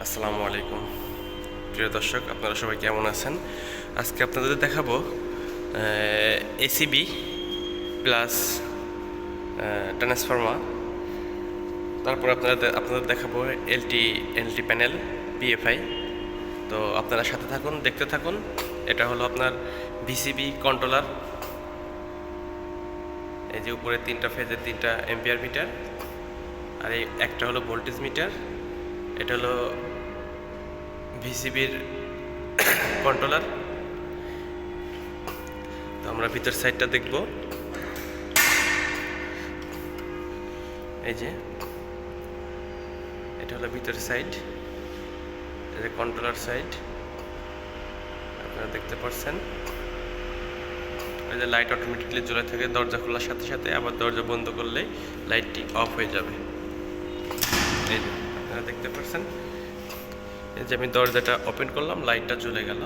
আসসালামু আলাইকুম প্রিয় দর্শক, আপনারা সবাই কেমন আছেন? আজকে আপনাদের দেখাবো এসিবি প্লাস ট্রান্সফর্মার। তারপর আপনাদের দেখাবো এলটি প্যানেল পিএফআই। তো আপনারা সাথে থাকুন, দেখতে থাকুন। এটা হলো আপনার ভিসিবি কন্ট্রোলার। এই যে উপরে 3টা ফেজের 3টা এম্পিয়ার মিটার, আর এই একটা হলো ভোল্টেজ মিটার। এটা হলো ভিসিবির কন্ট্রোলার। তো আমরা ভিতর সাইডটা দেখব। এই যে এটা হলো ভিতর সাইড, এটা কন্ট্রোলার সাইড। আপনারা দেখতে পাচ্ছেন এই যে লাইট অটোমেটিকলি জ্বলে থাকে দরজা খোলার সাথে সাথে, আবার দরজা বন্ধ করলেই লাইটটি অফ হয়ে যাবে। এই যে আপনারা দেখতে পাচ্ছেন, এই যে আমি দরজাটা ওপেন করলাম, লাইটটা জ্বলে গেল।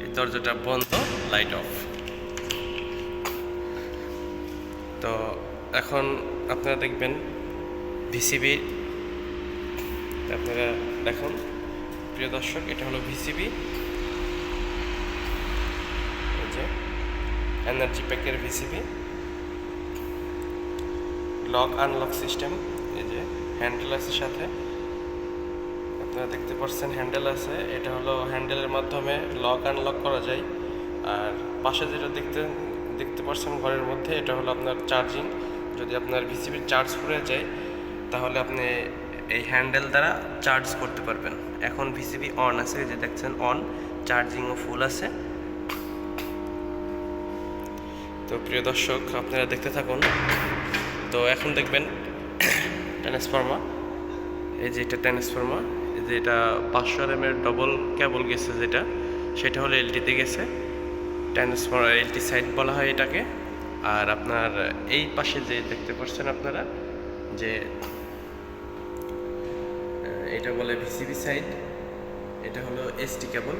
এই দরজাটা বন্ধ, লাইট অফ। তো এখন আপনারা দেখবেন ভিসিবি। আপনারা দেখুন প্রিয় দর্শক, এটা হলো ভিসিবি। এই যে এনার্জি প্যাকের ভিসিবি, লক আনলক সিস্টেম। এই যে হ্যান্ডেল আছে সাথে, আপনারা দেখতে পাচ্ছেন হ্যান্ডেল আছে। এটা হলো হ্যান্ডেলের মাধ্যমে লক আনলক করা যায়। আর পাশে যেটা দেখতে পাচ্ছেন ঘরের মধ্যে, এটা হলো আপনার চার্জিং। যদি আপনার ভিসিবির চার্জ ফুরিয়ে যায়, তাহলে আপনি এই হ্যান্ডেল দ্বারা চার্জ করতে পারবেন। এখন ভিসিবি অন আছে, যে দেখছেন অন, চার্জিংও ফুল আছে। তো প্রিয় দর্শক, আপনারা দেখতে থাকুন। তো এখন দেখবেন ট্রান্সফর্মার। এই যে এটা ট্রান্সফর্মার, এই যে এটা 500 এর ডবল কেবল গেছে, যেটা সেটা হলো এলটিতে গেছে। ট্রান্সফর্মার এলটি সাইড বলা হয় এটাকে। আর আপনার এই পাশে যে দেখতে পাচ্ছেন আপনারা, যে এটা বলে ভিসিবি সাইড। এটা হলো এসটি কেবল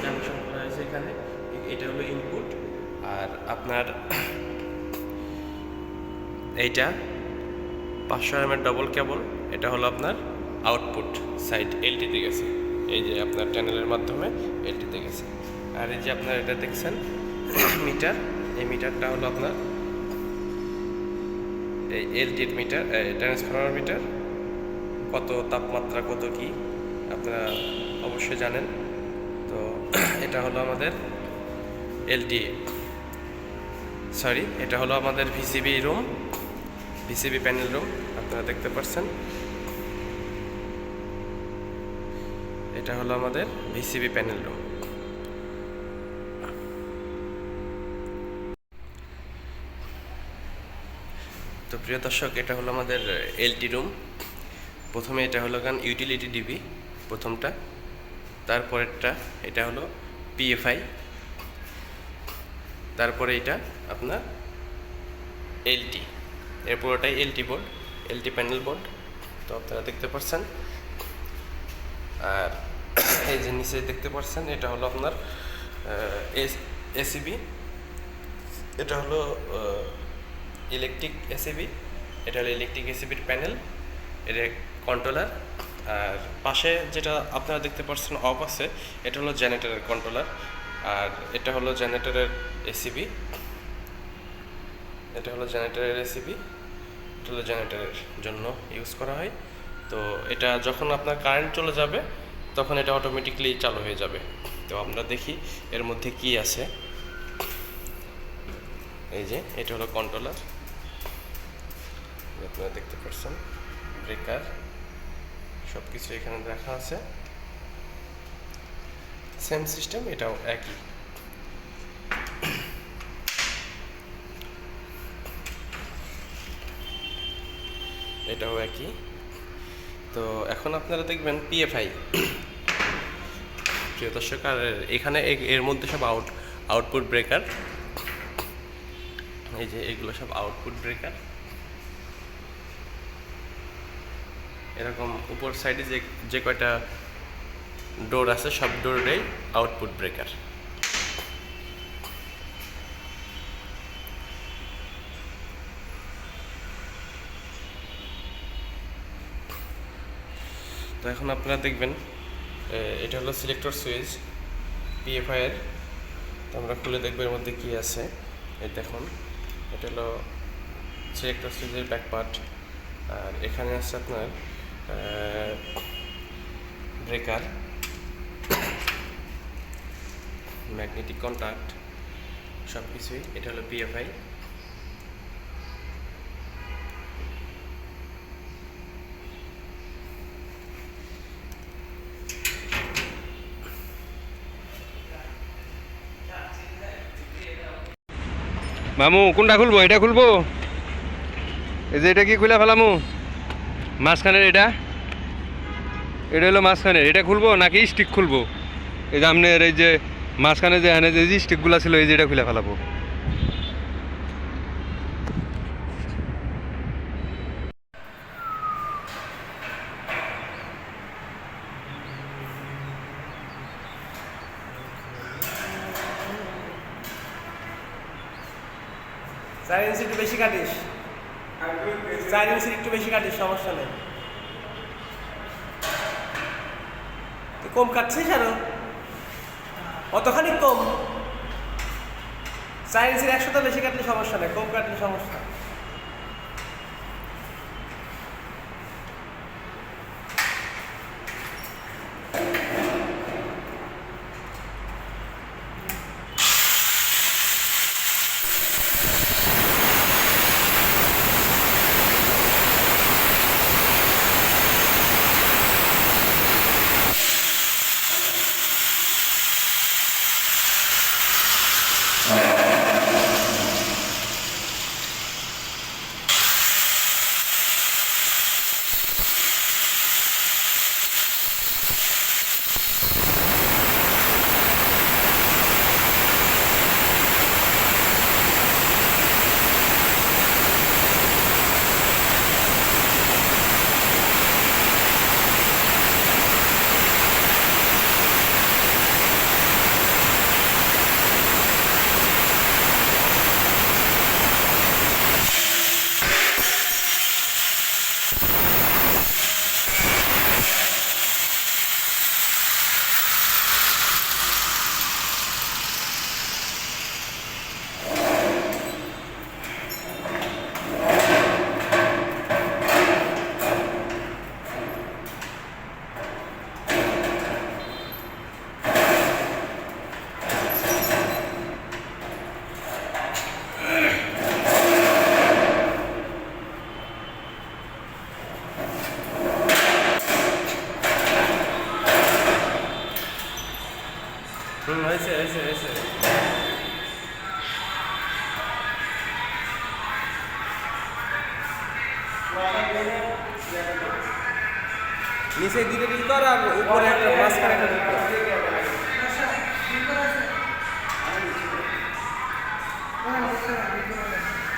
কানেকশন করা হয়েছে এখানে। এটা হলো ইনপুট। আর আপনার এইটা 500 এর ডবল কেবল, এটা হলো আপনার আউটপুট সাইড, এলটিতে গেছে। এই যে আপনার চ্যানেলের মাধ্যমে এলটিতে গেছে। আর এই যে আপনার এটা দেখছেন মিটার, এই মিটারটা হলো আপনার এই এলটির মিটার, ট্রান্সফরমার মিটার। কত তাপমাত্রা, কত কি আপনারা অবশ্যই জানেন। তো এটা হলো আমাদের এটা হলো আমাদের ভিসিবি প্যানেল রুম। আপনারা দেখতে পাচ্ছেন, এটা হলো আমাদের ভিসিবি প্যানেল রুম। তো প্রিয় দর্শক, এটা হলো আমাদের এলটি রুম। প্রথমে এটা হলো ইউটিলিটি ডিবি, প্রথমটা। তারপরেরটা এটা হলো পিএফআই। তারপরে এটা আপনার এলটি, এর পুরোটাই LT board, LT panel board. তো আপনারা দেখতে পাচ্ছেন। আর এই যে নিচে দেখতে পাচ্ছেন, এটা হলো আপনার এসিবি। এটা হলো ইলেকট্রিক এসিবি। এটা হলো ইলেকট্রিক এসিবির প্যানেল, এটা কন্ট্রোলার। আর পাশে যেটা আপনারা দেখতে পাচ্ছেন অফ আছে, এটা হলো জেনারেটরের কন্ট্রোলার। আর এটা হলো জেনারেটরের এসিবি। এটা হলো জেনারেটরের জন্য ইউজ করা হয়। তো এটা যখন আপনার কারেন্ট চলে যাবে, তখন এটা অটোমেটিকলি চালু হয়ে যাবে। তো আমরা দেখি এর মধ্যে কি আছে। এই যে এটা হলো কন্ট্রোলার, আপনারা দেখতে পাচ্ছেন, ব্রেকার, সব কিছু এখানে দেখা আছে। সেম সিস্টেম, এটাও একই। এটাও একই। তো এখন আপনারা দেখবেন পিএফআই, প্রিয় দর্শক। আর এখানে এর মধ্যে সব আউটপুট ব্রেকার। এই যে এগুলো সব আউটপুট ব্রেকার। এরকম উপর সাইডে যে কয়টা ডোর আছে, সব ডোরেই আউটপুট ব্রেকার। এখন আপনারা দেখবেন এটা হলো সিলেক্টর সুইচ পিএফআই এর। তো আমরা খুলে দেখব এর মধ্যে কী আছে। এই দেখুন, এটা হলো সিলেক্টর সুইচের ব্যাক পার্ট। আর এখানে আছে আপনার ব্রেকার, ম্যাগনেটিক কন্ট্যাক্ট, সব কিছুই। এটা হলো পিএফআই। মামু কোনটা খুলবো? এটা খুলবো? এই যে এটা কি খুলে ফেলামু? মাঝখানের এটা হলো মাঝখানের। এটা খুলবো নাকি স্টিক খুলবো? এই যে আপনার এই যে মাঝখানে যে এখানে যে স্টিকগুলো ছিল, এই যে এটা খুলে ফেলাবো। সাইলেন্স একটু বেশি কাটিস, একটু বেশি কাটিস, সমস্যা নেই। তুই কম কাটছিস আরো, অতখানি কম। সাইলেন্সের 100টা বেশি কাটলে সমস্যা নেই, কম কাটলে সমস্যা। হয়েছে হয়েছে হয়েছে। নিচে দিকে দিক কর, আর উপরে একটা মাঝখানে একটা দিক কর।